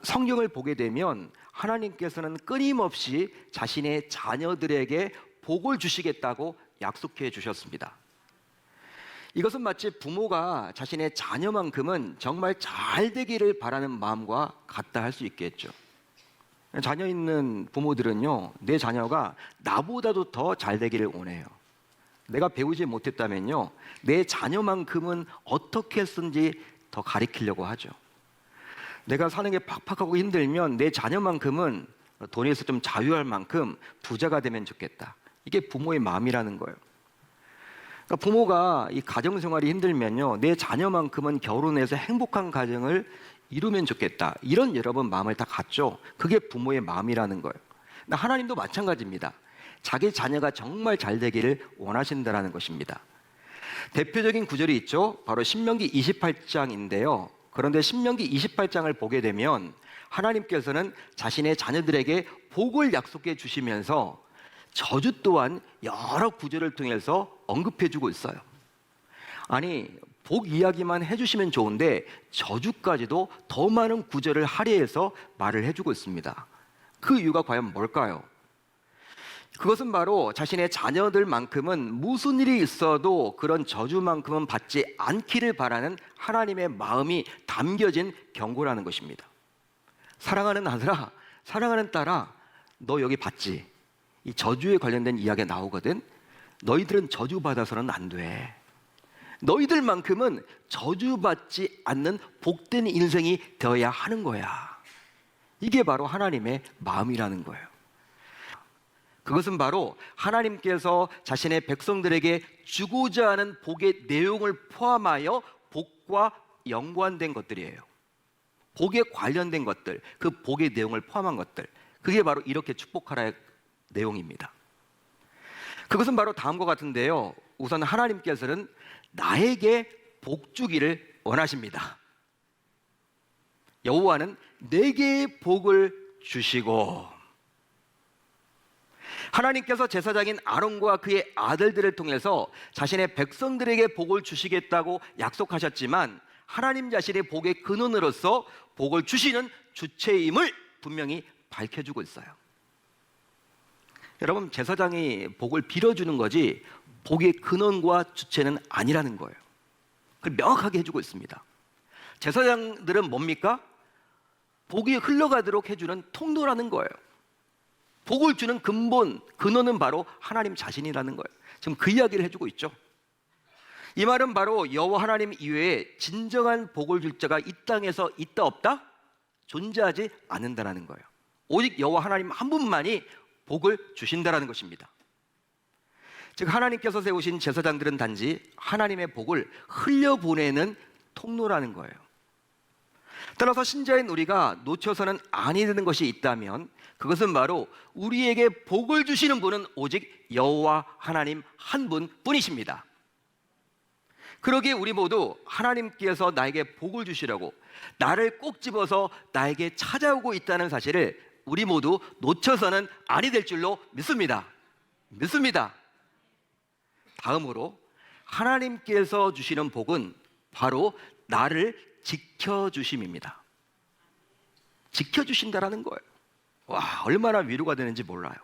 성경을 보게 되면 하나님께서는 끊임없이 자신의 자녀들에게 복을 주시겠다고 약속해 주셨습니다. 이것은 마치 부모가 자신의 자녀만큼은 정말 잘 되기를 바라는 마음과 같다 할 수 있겠죠. 자녀 있는 부모들은요, 내 자녀가 나보다도 더 잘 되기를 원해요. 내가 배우지 못했다면요, 내 자녀만큼은 어떻게 했는지 더 가르치려고 하죠. 내가 사는 게 팍팍하고 힘들면 내 자녀만큼은 돈에서 좀 자유할 만큼 부자가 되면 좋겠다. 이게 부모의 마음이라는 거예요. 그러니까 부모가 이 가정생활이 힘들면요, 내 자녀만큼은 결혼해서 행복한 가정을 이루면 좋겠다. 이런 여러분 마음을 다 갖죠. 그게 부모의 마음이라는 거예요. 하나님도 마찬가지입니다. 자기 자녀가 정말 잘 되기를 원하신다는 것입니다. 대표적인 구절이 있죠. 바로 신명기 28장인데요. 그런데 신명기 28장을 보게 되면 하나님께서는 자신의 자녀들에게 복을 약속해 주시면서 저주 또한 여러 구절을 통해서 언급해 주고 있어요. 아니, 복 이야기만 해주시면 좋은데 저주까지도 더 많은 구절을 할애해서 말을 해주고 있습니다. 그 이유가 과연 뭘까요? 그것은 바로 자신의 자녀들만큼은 무슨 일이 있어도 그런 저주만큼은 받지 않기를 바라는 하나님의 마음이 담겨진 경고라는 것입니다. 사랑하는 아들아, 사랑하는 딸아, 너 여기 봤지? 이 저주에 관련된 이야기가 나오거든. 너희들은 저주받아서는 안 돼. 너희들만큼은 저주받지 않는 복된 인생이 되어야 하는 거야. 이게 바로 하나님의 마음이라는 거예요. 그것은 바로 하나님께서 자신의 백성들에게 주고자 하는 복의 내용을 포함하여 복과 연관된 것들이에요. 복에 관련된 것들, 그 복의 내용을 포함한 것들, 그게 바로 이렇게 축복하라의 내용입니다. 그것은 바로 다음과 같은데요, 우선 하나님께서는 나에게 복 주기를 원하십니다. 여호와는 내게 복을 주시고, 하나님께서 제사장인 아론과 그의 아들들을 통해서 자신의 백성들에게 복을 주시겠다고 약속하셨지만 하나님 자신의 복의 근원으로서 복을 주시는 주체임을 분명히 밝혀주고 있어요. 여러분, 제사장이 복을 빌어주는 거지 복의 근원과 주체는 아니라는 거예요. 그걸 명확하게 해주고 있습니다. 제사장들은 뭡니까? 복이 흘러가도록 해주는 통로라는 거예요. 복을 주는 근본, 근원은 바로 하나님 자신이라는 거예요. 지금 그 이야기를 해주고 있죠. 이 말은 바로 여호와 하나님 이외에 진정한 복을 줄 자가 이 땅에서 있다 없다? 존재하지 않는다는 거예요. 오직 여호와 하나님 한 분만이 복을 주신다는 것입니다. 즉 하나님께서 세우신 제사장들은 단지 하나님의 복을 흘려보내는 통로라는 거예요. 따라서 신자인 우리가 놓쳐서는 아니 되는 것이 있다면 그것은 바로 우리에게 복을 주시는 분은 오직 여호와 하나님 한 분뿐이십니다. 그러기에 우리 모두 하나님께서 나에게 복을 주시려고 나를 꼭 집어서 나에게 찾아오고 있다는 사실을 우리 모두 놓쳐서는 아니 될 줄로 믿습니다. 다음으로 하나님께서 주시는 복은 바로 나를 지켜주심입니다. 지켜주신다라는 거예요. 와, 얼마나 위로가 되는지 몰라요.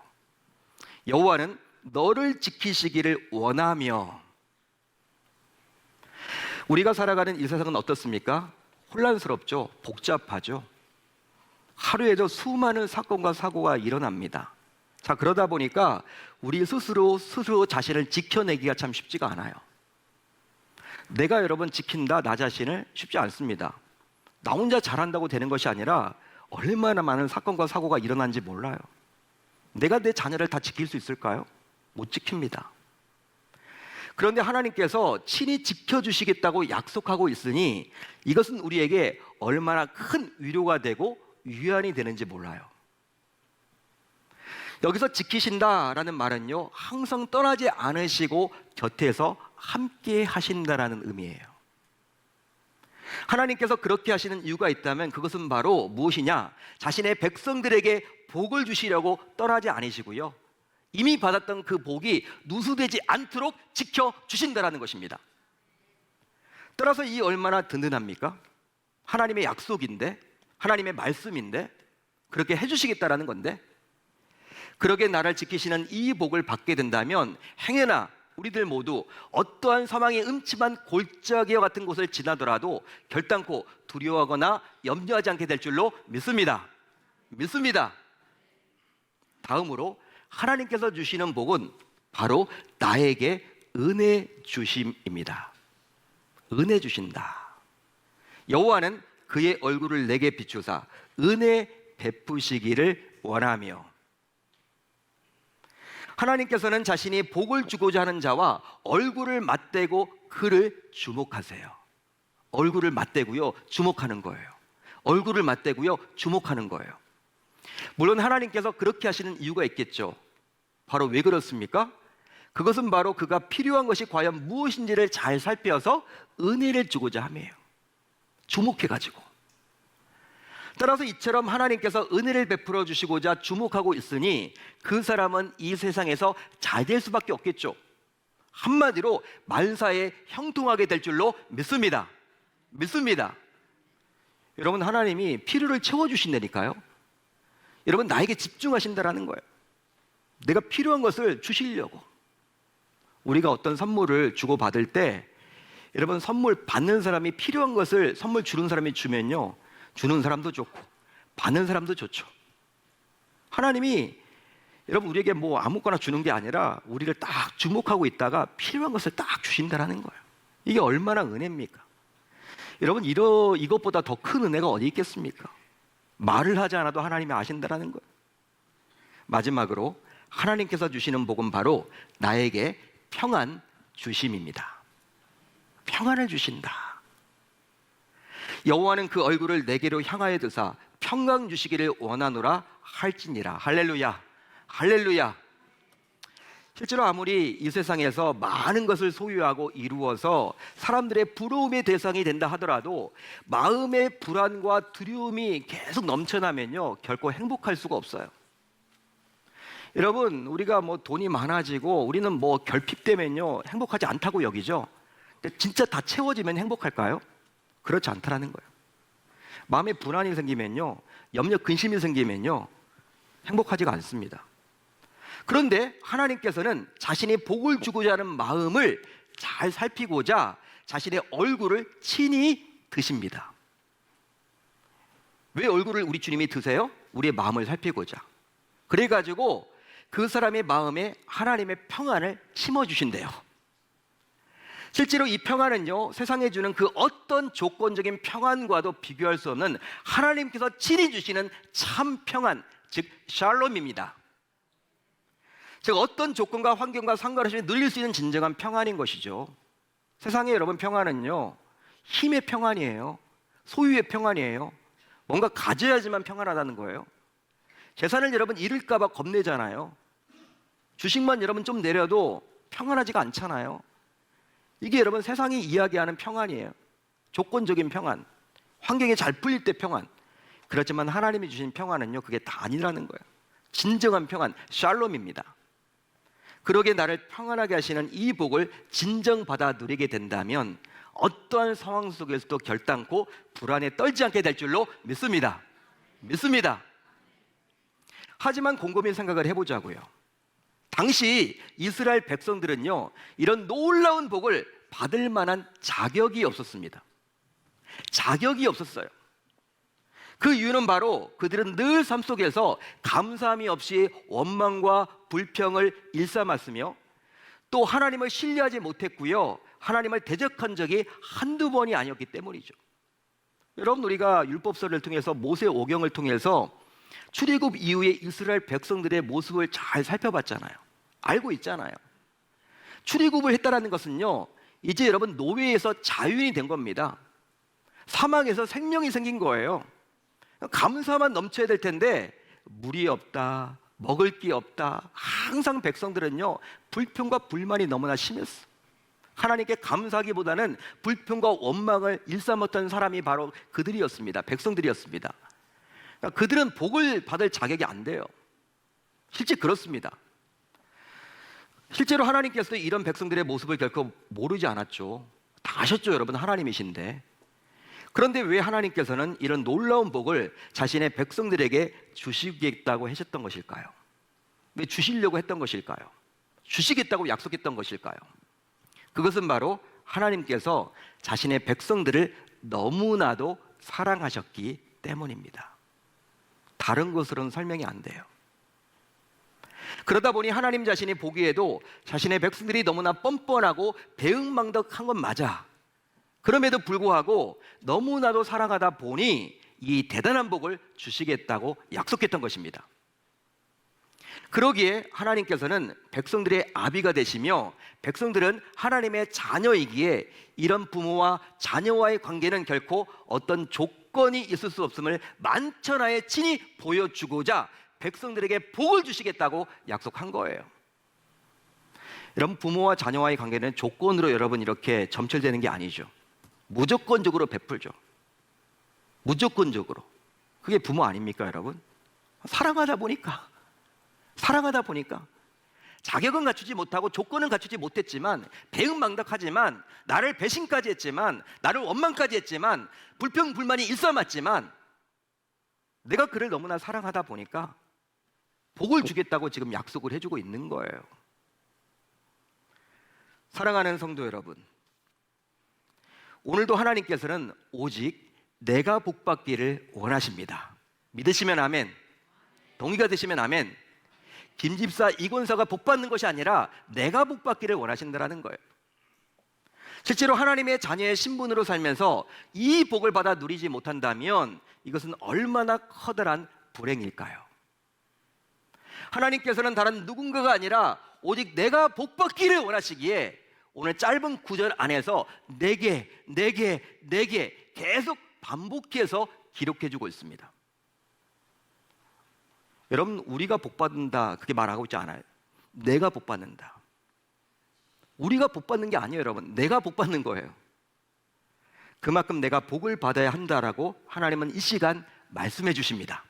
여호와는 너를 지키시기를 원하며. 우리가 살아가는 이 세상은 어떻습니까? 혼란스럽죠. 복잡하죠. 하루에도 수많은 사건과 사고가 일어납니다. 자, 그러다 보니까 우리 스스로 자신을 지켜내기가 참 쉽지가 않아요. 내가 여러분 지킨다 나 자신을 쉽지 않습니다. 나 혼자 잘한다고 되는 것이 아니라 얼마나 많은 사건과 사고가 일어난지 몰라요. 내가 내 자녀를 다 지킬 수 있을까요? 못 지킵니다. 그런데 하나님께서 친히 지켜주시겠다고 약속하고 있으니 이것은 우리에게 얼마나 큰 위로가 되고 위안이 되는지 몰라요. 여기서 지키신다라는 말은요, 항상 떠나지 않으시고 곁에서 함께 하신다라는 의미예요. 하나님께서 그렇게 하시는 이유가 있다면 그것은 바로 무엇이냐? 자신의 백성들에게 복을 주시려고 떠나지 않으시고요, 이미 받았던 그 복이 누수되지 않도록 지켜주신다라는 것입니다. 따라서 이 얼마나 든든합니까? 하나님의 약속인데 하나님의 말씀인데, 그렇게 해주시겠다라는 건데, 그러게 나를 지키시는 이 복을 받게 된다면 행여나 우리들 모두 어떠한 사망의 음침한 골짜기와 같은 곳을 지나더라도 결단코 두려워하거나 염려하지 않게 될 줄로 믿습니다. 믿습니다. 다음으로 하나님께서 주시는 복은 바로 나에게 은혜 주심입니다. 은혜 주신다. 여호와는 그의 얼굴을 내게 비추사 은혜 베푸시기를 원하며. 하나님께서는 자신이 복을 주고자 하는 자와 얼굴을 맞대고 그를 주목하세요. 얼굴을 맞대고요, 주목하는 거예요. 얼굴을 맞대고요, 주목하는 거예요. 물론 하나님께서 그렇게 하시는 이유가 있겠죠. 바로 왜 그렇습니까? 그것은 바로 그가 필요한 것이 과연 무엇인지를 잘 살펴서 은혜를 주고자 함이에요. 주목해가지고. 따라서 이처럼 하나님께서 은혜를 베풀어 주시고자 주목하고 있으니 그 사람은 이 세상에서 잘 될 수밖에 없겠죠. 한마디로 만사에 형통하게 될 줄로 믿습니다. 믿습니다. 여러분, 하나님이 필요를 채워주신다니까요. 여러분, 나에게 집중하신다라는 거예요. 내가 필요한 것을 주시려고. 우리가 어떤 선물을 주고받을 때, 여러분, 선물 받는 사람이 필요한 것을 선물 주는 사람이 주면요, 주는 사람도 좋고 받는 사람도 좋죠. 하나님이 여러분 우리에게 뭐 아무거나 주는 게 아니라 우리를 딱 주목하고 있다가 필요한 것을 딱 주신다라는 거예요. 이게 얼마나 은혜입니까? 여러분, 이것보다 더 큰 은혜가 어디 있겠습니까? 말을 하지 않아도 하나님이 아신다라는 거예요. 마지막으로 하나님께서 주시는 복은 바로 나에게 평안 주심입니다. 평안을 주신다. 여호와는 그 얼굴을 내게로 향하여 드사 평강 주시기를 원하노라 할지니라. 할렐루야, 할렐루야. 실제로 아무리 이 세상에서 많은 것을 소유하고 이루어서 사람들의 부러움의 대상이 된다 하더라도 마음의 불안과 두려움이 계속 넘쳐나면요, 결코 행복할 수가 없어요. 여러분, 우리가 뭐 돈이 많아지고 우리는 뭐 결핍되면요 행복하지 않다고 여기죠. 근데 진짜 다 채워지면 행복할까요? 그렇지 않다라는 거예요. 마음에 불안이 생기면요, 염려 근심이 생기면요 행복하지가 않습니다. 그런데 하나님께서는 자신이 복을 주고자 하는 마음을 잘 살피고자 자신의 얼굴을 친히 드십니다. 왜 얼굴을 우리 주님이 드세요? 우리의 마음을 살피고자. 그래가지고 그 사람의 마음에 하나님의 평안을 심어주신대요. 실제로 이 평안은요, 세상에 주는 그 어떤 조건적인 평안과도 비교할 수 없는 하나님께서 친히 주시는 참 평안, 즉 샬롬입니다. 즉 어떤 조건과 환경과 상관없이 누릴 수 있는 진정한 평안인 것이죠. 세상에 여러분, 평안은요 힘의 평안이에요. 소유의 평안이에요. 뭔가 가져야지만 평안하다는 거예요. 재산을 여러분 잃을까 봐 겁내잖아요. 주식만 여러분 좀 내려도 평안하지가 않잖아요. 이게 여러분 세상이 이야기하는 평안이에요. 조건적인 평안, 환경이 잘 풀릴 때 평안. 그렇지만 하나님이 주신 평안은요, 그게 다 아니라는 거예요. 진정한 평안, 샬롬입니다. 그러게 나를 평안하게 하시는 이 복을 진정받아 누리게 된다면 어떠한 상황 속에서도 결단코 불안에 떨지 않게 될 줄로 믿습니다. 믿습니다. 하지만 곰곰이 생각을 해보자고요. 당시 이스라엘 백성들은요, 이런 놀라운 복을 받을 만한 자격이 없었습니다. 자격이 없었어요. 그 이유는 바로 그들은 늘 삶 속에서 감사함이 없이 원망과 불평을 일삼았으며 또 하나님을 신뢰하지 못했고요, 하나님을 대적한 적이 한두 번이 아니었기 때문이죠. 여러분, 우리가 율법서를 통해서 모세 오경을 통해서 출애굽 이후에 이스라엘 백성들의 모습을 잘 살펴봤잖아요. 알고 있잖아요. 출애굽을 했다라는 것은요, 이제 여러분 노예에서 자유인이 된 겁니다. 사망에서 생명이 생긴 거예요. 감사만 넘쳐야 될 텐데 물이 없다, 먹을 게 없다. 항상 백성들은요 불평과 불만이 너무나 심했어. 하나님께 감사하기보다는 불평과 원망을 일삼았던 사람이 바로 그들이었습니다. 백성들이었습니다. 그러니까 그들은 복을 받을 자격이 안 돼요. 실제 그렇습니다. 실제로 하나님께서도 이런 백성들의 모습을 결코 모르지 않았죠. 다 아셨죠, 여러분. 하나님이신데. 그런데 왜 하나님께서는 이런 놀라운 복을 자신의 백성들에게 주시겠다고 하셨던 것일까요? 왜 주시려고 했던 것일까요? 주시겠다고 약속했던 것일까요? 그것은 바로 하나님께서 자신의 백성들을 너무나도 사랑하셨기 때문입니다. 다른 것으로는 설명이 안 돼요. 그러다 보니 하나님 자신이 보기에도 자신의 백성들이 너무나 뻔뻔하고 배은망덕한 건 맞아. 그럼에도 불구하고 너무나도 사랑하다 보니 이 대단한 복을 주시겠다고 약속했던 것입니다. 그러기에 하나님께서는 백성들의 아비가 되시며 백성들은 하나님의 자녀이기에 이런 부모와 자녀와의 관계는 결코 어떤 조건이 있을 수 없음을 만천하에 친히 보여주고자 백성들에게 복을 주시겠다고 약속한 거예요. 여러분, 부모와 자녀와의 관계는 조건으로 여러분 이렇게 점철되는 게 아니죠. 무조건적으로 베풀죠. 무조건적으로. 그게 부모 아닙니까, 여러분? 사랑하다 보니까 자격은 갖추지 못하고 조건은 갖추지 못했지만 배은망덕하지만 나를 배신까지 했지만 나를 원망까지 했지만 불평불만이 일삼았지만 내가 그를 너무나 사랑하다 보니까 복을 주겠다고 지금 약속을 해주고 있는 거예요. 사랑하는 성도 여러분, 오늘도 하나님께서는 오직 내가 복받기를 원하십니다. 믿으시면 아멘, 동의가 되시면 아멘. 김집사 이권사가 복받는 것이 아니라 내가 복받기를 원하신다는 거예요. 실제로 하나님의 자녀의 신분으로 살면서 이 복을 받아 누리지 못한다면 이것은 얼마나 커다란 불행일까요? 하나님께서는 다른 누군가가 아니라 오직 내가 복받기를 원하시기에 오늘 짧은 구절 안에서 내게 계속 반복해서 기록해주고 있습니다. 여러분, 우리가 복받는다 그렇게 말하고 있지 않아요. 내가 복받는다. 우리가 복받는 게 아니에요, 여러분. 내가 복받는 거예요. 그만큼 내가 복을 받아야 한다라고 하나님은 이 시간 말씀해 주십니다.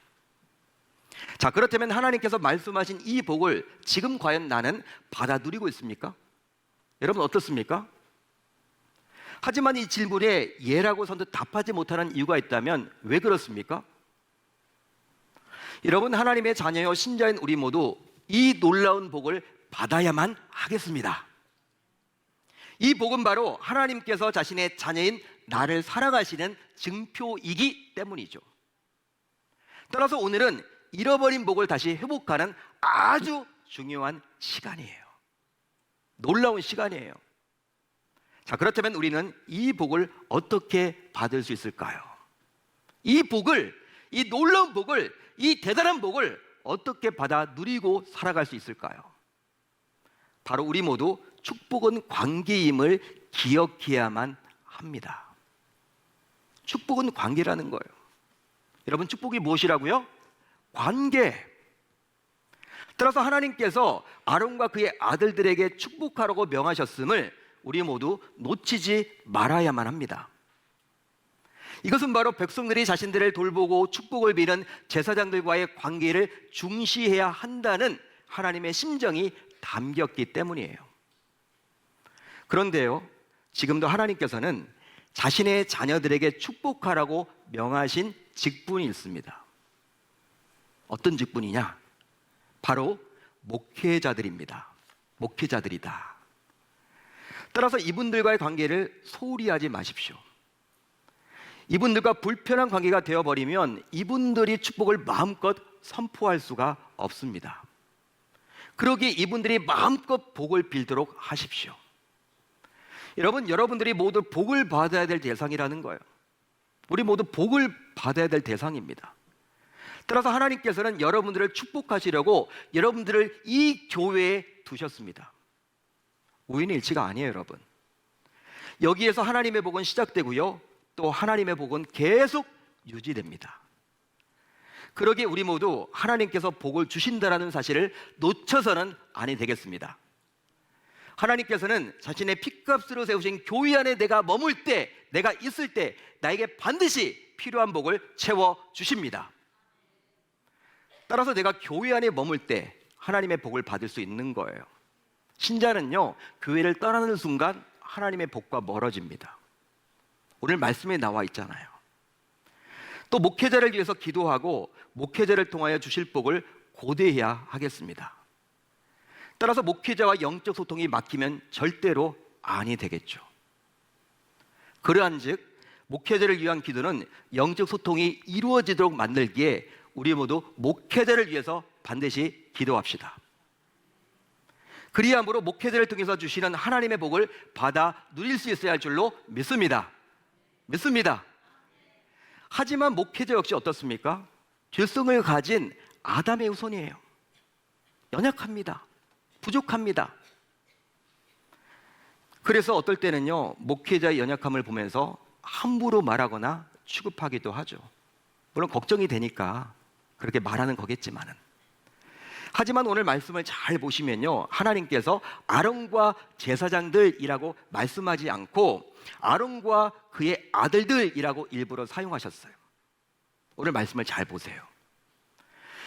자, 그렇다면 하나님께서 말씀하신 이 복을 지금 과연 나는 받아 누리고 있습니까? 여러분 어떻습니까? 하지만 이 질문에 예라고 선뜻 답하지 못하는 이유가 있다면 왜 그렇습니까? 여러분, 하나님의 자녀여 신자인 우리 모두 이 놀라운 복을 받아야만 하겠습니다. 이 복은 바로 하나님께서 자신의 자녀인 나를 사랑하시는 증표이기 때문이죠. 따라서 오늘은 잃어버린 복을 다시 회복하는 아주 중요한 시간이에요. 놀라운 시간이에요. 자, 그렇다면 우리는 이 복을 어떻게 받을 수 있을까요? 이 복을, 이 놀라운 복을, 이 대단한 복을 어떻게 받아 누리고 살아갈 수 있을까요? 바로 우리 모두 축복은 관계임을 기억해야만 합니다. 축복은 관계라는 거예요. 여러분, 축복이 무엇이라고요? 관계. 따라서 하나님께서 아론과 그의 아들들에게 축복하라고 명하셨음을 우리 모두 놓치지 말아야만 합니다. 이것은 바로 백성들이 자신들을 돌보고 축복을 비는 제사장들과의 관계를 중시해야 한다는 하나님의 심정이 담겼기 때문이에요. 그런데요, 지금도 하나님께서는 자신의 자녀들에게 축복하라고 명하신 직분이 있습니다. 어떤 직분이냐? 바로 목회자들입니다. 목회자들이다. 따라서 이분들과의 관계를 소홀히 하지 마십시오. 이분들과 불편한 관계가 되어버리면 이분들이 축복을 마음껏 선포할 수가 없습니다. 그러기에 이분들이 마음껏 복을 빌도록 하십시오. 여러분, 여러분들이 모두 복을 받아야 될 대상이라는 거예요. 우리 모두 복을 받아야 될 대상입니다. 따라서 하나님께서는 여러분들을 축복하시려고 여러분들을 이 교회에 두셨습니다. 우연일치가 아니에요, 여러분. 여기에서 하나님의 복은 시작되고요, 또 하나님의 복은 계속 유지됩니다. 그러기에 우리 모두 하나님께서 복을 주신다라는 사실을 놓쳐서는 아니 되겠습니다. 하나님께서는 자신의 핏값으로 세우신 교회 안에 내가 머물 때, 내가 있을 때 나에게 반드시 필요한 복을 채워주십니다. 따라서 내가 교회 안에 머물 때 하나님의 복을 받을 수 있는 거예요. 신자는요, 교회를 떠나는 순간 하나님의 복과 멀어집니다. 오늘 말씀에 나와 있잖아요. 또 목회자를 위해서 기도하고 목회자를 통하여 주실 복을 고대해야 하겠습니다. 따라서 목회자와 영적 소통이 막히면 절대로 아니 되겠죠. 그러한즉 목회자를 위한 기도는 영적 소통이 이루어지도록 만들기에 우리 모두 목회자를 위해서 반드시 기도합시다. 그리함으로 목회자를 통해서 주시는 하나님의 복을 받아 누릴 수 있어야 할 줄로 믿습니다. 하지만 목회자 역시 어떻습니까? 죄성을 가진 아담의 후손이에요. 연약합니다. 부족합니다. 그래서 어떨 때는요, 목회자의 연약함을 보면서 함부로 말하거나 취급하기도 하죠. 물론 걱정이 되니까 그렇게 말하는 거겠지만은. 하지만 오늘 말씀을 잘 보시면요, 하나님께서 아론과 제사장들이라고 말씀하지 않고 아론과 그의 아들들이라고 일부러 사용하셨어요. 오늘 말씀을 잘 보세요.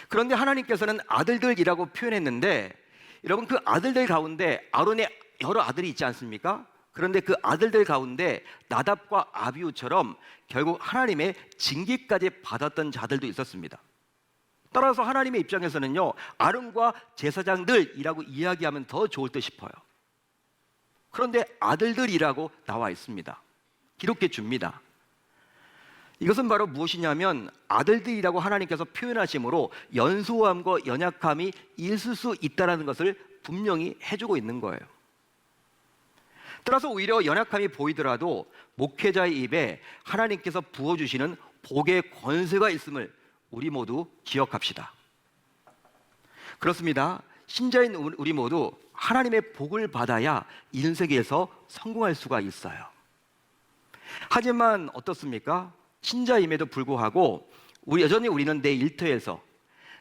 그런데 하나님께서는 아들들이라고 표현했는데, 여러분, 그 아들들 가운데 아론의 여러 아들이 있지 않습니까? 그런데 그 아들들 가운데 나답과 아비후처럼 결국 하나님의 징계까지 받았던 자들도 있었습니다. 따라서 하나님의 입장에서는요, 아론과 제사장들이라고 이야기하면 더 좋을 듯 싶어요. 그런데 아들들이라고 나와 있습니다. 기록해 줍니다. 이것은 바로 무엇이냐면 아들들이라고 하나님께서 표현하심으로 연소함과 연약함이 있을 수 있다는 것을 분명히 해주고 있는 거예요. 따라서 오히려 연약함이 보이더라도 목회자의 입에 하나님께서 부어주시는 복의 권세가 있음을 우리 모두 기억합시다. 그렇습니다. 신자인 우리 모두 하나님의 복을 받아야 인생에서 성공할 수가 있어요. 하지만 어떻습니까? 신자임에도 불구하고 여전히 우리는 내 일터에서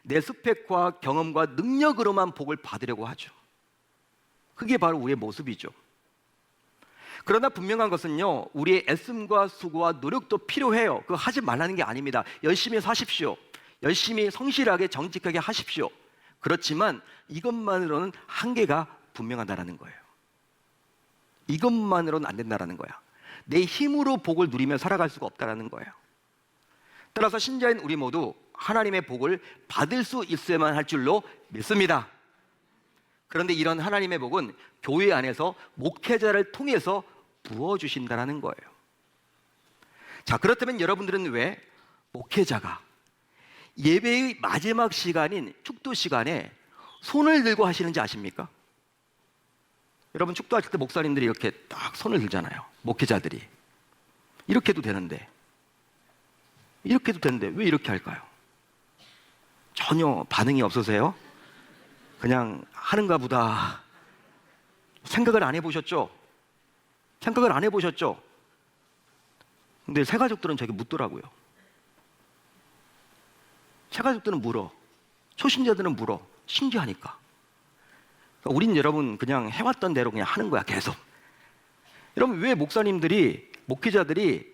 내 스펙과 경험과 능력으로만 복을 받으려고 하죠. 그게 바로 우리의 모습이죠. 그러나 분명한 것은요, 우리의 애씀과 수고와 노력도 필요해요. 그거 하지 말라는 게 아닙니다. 열심히 사십시오. 열심히 성실하게 정직하게 하십시오. 그렇지만 이것만으로는 한계가 분명하다는 거예요. 이것만으로는 안 된다는 거야. 내 힘으로 복을 누리며 살아갈 수가 없다는 거예요. 따라서 신자인 우리 모두 하나님의 복을 받을 수 있어야만 할 줄로 믿습니다. 그런데 이런 하나님의 복은 교회 안에서 목회자를 통해서 부어주신다는 거예요. 자, 그렇다면 여러분들은 왜 목회자가 예배의 마지막 시간인 축도 시간에 손을 들고 하시는지 아십니까? 여러분, 축도하실 때 목사님들이 이렇게 딱 손을 들잖아요. 목회자들이. 이렇게 해도 되는데 왜 이렇게 할까요? 전혀 반응이 없으세요? 그냥 하는가 보다. 생각을 안 해보셨죠? 근데 새가족들은 저게 묻더라고요. 새가족들은 물어. 초신자들은 물어. 신기하니까. 그러니까 우린 여러분 그냥 해왔던 대로 그냥 하는 거야, 계속. 여러분, 왜 목회자들이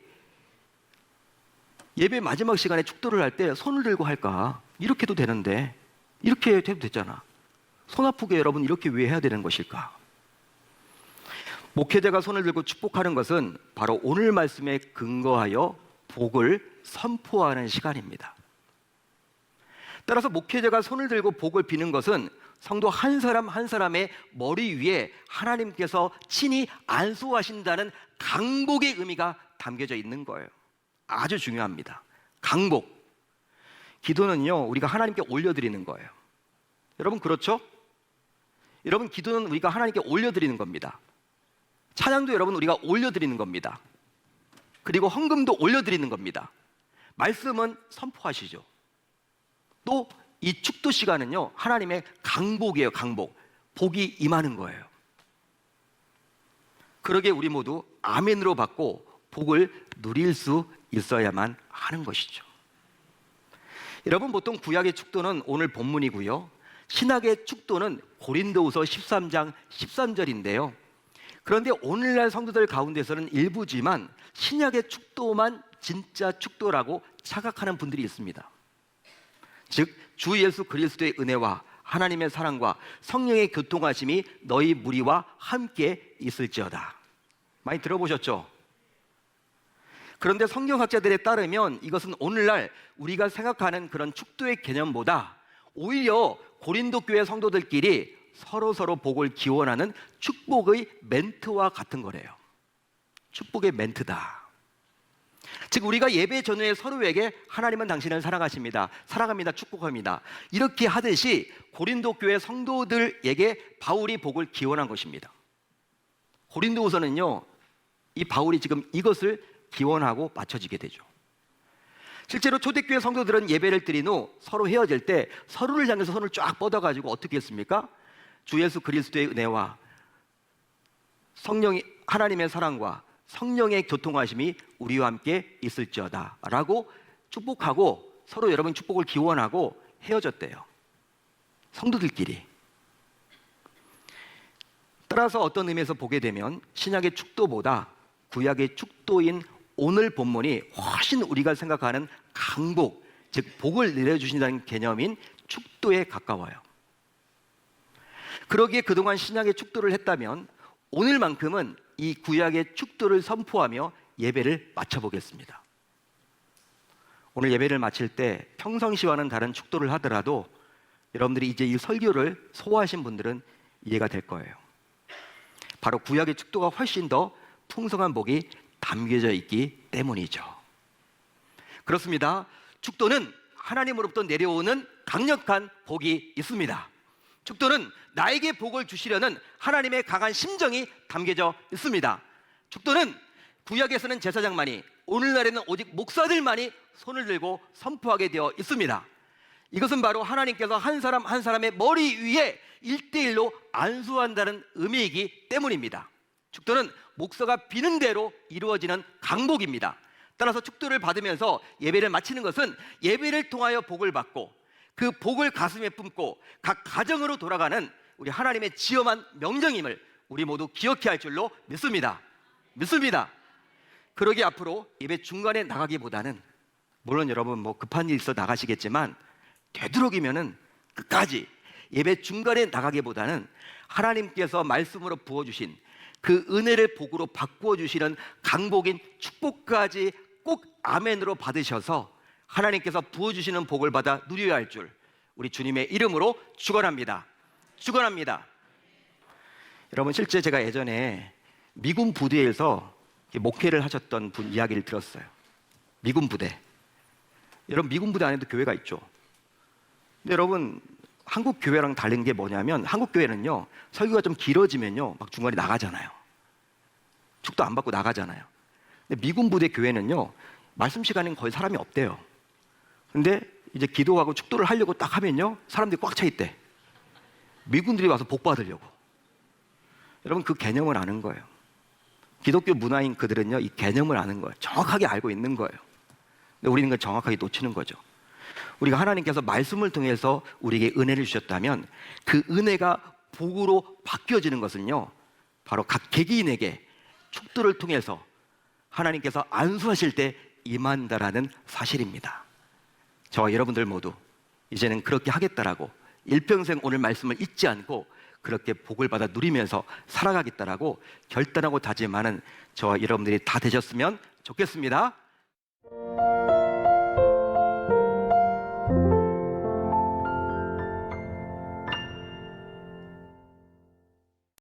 예배 마지막 시간에 축도를 할 때 손을 들고 할까? 이렇게 해도 되는데, 이렇게 해도 되잖아. 손 아프게 여러분 이렇게 왜 해야 되는 것일까? 목회자가 손을 들고 축복하는 것은 바로 오늘 말씀에 근거하여 복을 선포하는 시간입니다. 따라서 목회자가 손을 들고 복을 비는 것은 성도 한 사람 한 사람의 머리 위에 하나님께서 친히 안수하신다는 강복의 의미가 담겨져 있는 거예요. 아주 중요합니다. 강복. 기도는요, 우리가 하나님께 올려드리는 거예요. 여러분, 그렇죠? 여러분, 기도는 우리가 하나님께 올려드리는 겁니다. 찬양도 여러분 우리가 올려드리는 겁니다. 그리고 헌금도 올려드리는 겁니다. 말씀은 선포하시죠. 또 이 축도 시간은요, 하나님의 강복이에요. 강복. 복이 임하는 거예요. 그러게 우리 모두 아멘으로 받고 복을 누릴 수 있어야만 하는 것이죠. 여러분, 보통 구약의 축도는 오늘 본문이고요, 신약의 축도는 고린도후서 13장 13절인데요. 그런데 오늘날 성도들 가운데서는 일부지만 신약의 축도만 진짜 축도라고 착각하는 분들이 있습니다. 즉, 주 예수 그리스도의 은혜와 하나님의 사랑과 성령의 교통하심이 너희 무리와 함께 있을지어다. 많이 들어보셨죠? 그런데 성경학자들에 따르면 이것은 오늘날 우리가 생각하는 그런 축도의 개념보다 오히려 고린도 교회 성도들끼리 서로 복을 기원하는 축복의 멘트와 같은 거래요. 축복의 멘트다. 즉 우리가 예배 전후에 서로에게 하나님은 당신을 사랑하십니다, 사랑합니다, 축복합니다, 이렇게 하듯이 고린도 교회 성도들에게 바울이 복을 기원한 것입니다. 고린도후서는요, 이 바울이 지금 이것을 기원하고 맞춰지게 되죠. 실제로 초대교회 성도들은 예배를 드린 후 서로 헤어질 때 서로를 향해서 손을 쫙 뻗어가지고 어떻게 했습니까? 주 예수 그리스도의 은혜와 성령이 하나님의 사랑과 성령의 교통하심이 우리와 함께 있을지어다 라고 축복하고 서로 여러분 축복을 기원하고 헤어졌대요. 성도들끼리. 따라서 어떤 의미에서 보게 되면 신약의 축도보다 구약의 축도인 오늘 본문이 훨씬 우리가 생각하는 강복, 즉 복을 내려주신다는 개념인 축도에 가까워요. 그러기에 그동안 신약의 축도를 했다면 오늘만큼은 이 구약의 축도를 선포하며 예배를 마쳐보겠습니다. 오늘 예배를 마칠 때 평상시와는 다른 축도를 하더라도 여러분들이 이제 이 설교를 소화하신 분들은 이해가 될 거예요. 바로 구약의 축도가 훨씬 더 풍성한 복이 담겨져 있기 때문이죠. 그렇습니다. 축도는 하나님으로부터 내려오는 강력한 복이 있습니다. 축도는 나에게 복을 주시려는 하나님의 강한 심정이 담겨져 있습니다. 축도는 구약에서는 제사장만이, 오늘날에는 오직 목사들만이 손을 들고 선포하게 되어 있습니다. 이것은 바로 하나님께서 한 사람 한 사람의 머리 위에 1대1로 안수한다는 의미이기 때문입니다. 축도는 목사가 비는 대로 이루어지는 강복입니다. 따라서 축도를 받으면서 예배를 마치는 것은 예배를 통하여 복을 받고 그 복을 가슴에 품고 각 가정으로 돌아가는 우리 하나님의 지엄한 명령임을 우리 모두 기억해야 할 줄로 믿습니다. 그러기 앞으로 예배 중간에 나가기보다는, 물론 여러분 뭐 급한 일 있어 나가시겠지만 되도록이면은 끝까지 예배 중간에 나가기보다는 하나님께서 말씀으로 부어주신 그 은혜를 복으로 바꾸어 주시는 강복인 축복까지 꼭 아멘으로 받으셔서 하나님께서 부어주시는 복을 받아 누려야 할 줄 우리 주님의 이름으로 축원합니다. 여러분, 실제 제가 예전에 미군 부대에서 목회를 하셨던 분 이야기를 들었어요. 미군 부대. 여러분, 미군 부대 안에도 교회가 있죠. 근데 여러분, 한국 교회랑 다른 게 뭐냐면 한국 교회는요, 설교가 좀 길어지면요 막 중간에 나가잖아요. 축도 안 받고 나가잖아요. 근데 미군 부대 교회는요, 말씀 시간엔 거의 사람이 없대요. 근데 이제 기도하고 축도를 하려고 딱 하면요, 사람들이 꽉 차 있대. 미군들이 와서 복 받으려고. 여러분, 그 개념을 아는 거예요. 기독교 문화인 그들은요, 이 개념을 아는 거예요. 정확하게 알고 있는 거예요. 근데 우리는 그걸 정확하게 놓치는 거죠. 우리가 하나님께서 말씀을 통해서 우리에게 은혜를 주셨다면 그 은혜가 복으로 바뀌어지는 것은요, 바로 각 개개인에게 축도를 통해서 하나님께서 안수하실 때 임한다라는 사실입니다. 저와 여러분들 모두 이제는 그렇게 하겠다라고 일평생 오늘 말씀을 잊지 않고 그렇게 복을 받아 누리면서 살아가겠다라고 결단하고 다짐하는 저와 여러분들이 다 되셨으면 좋겠습니다.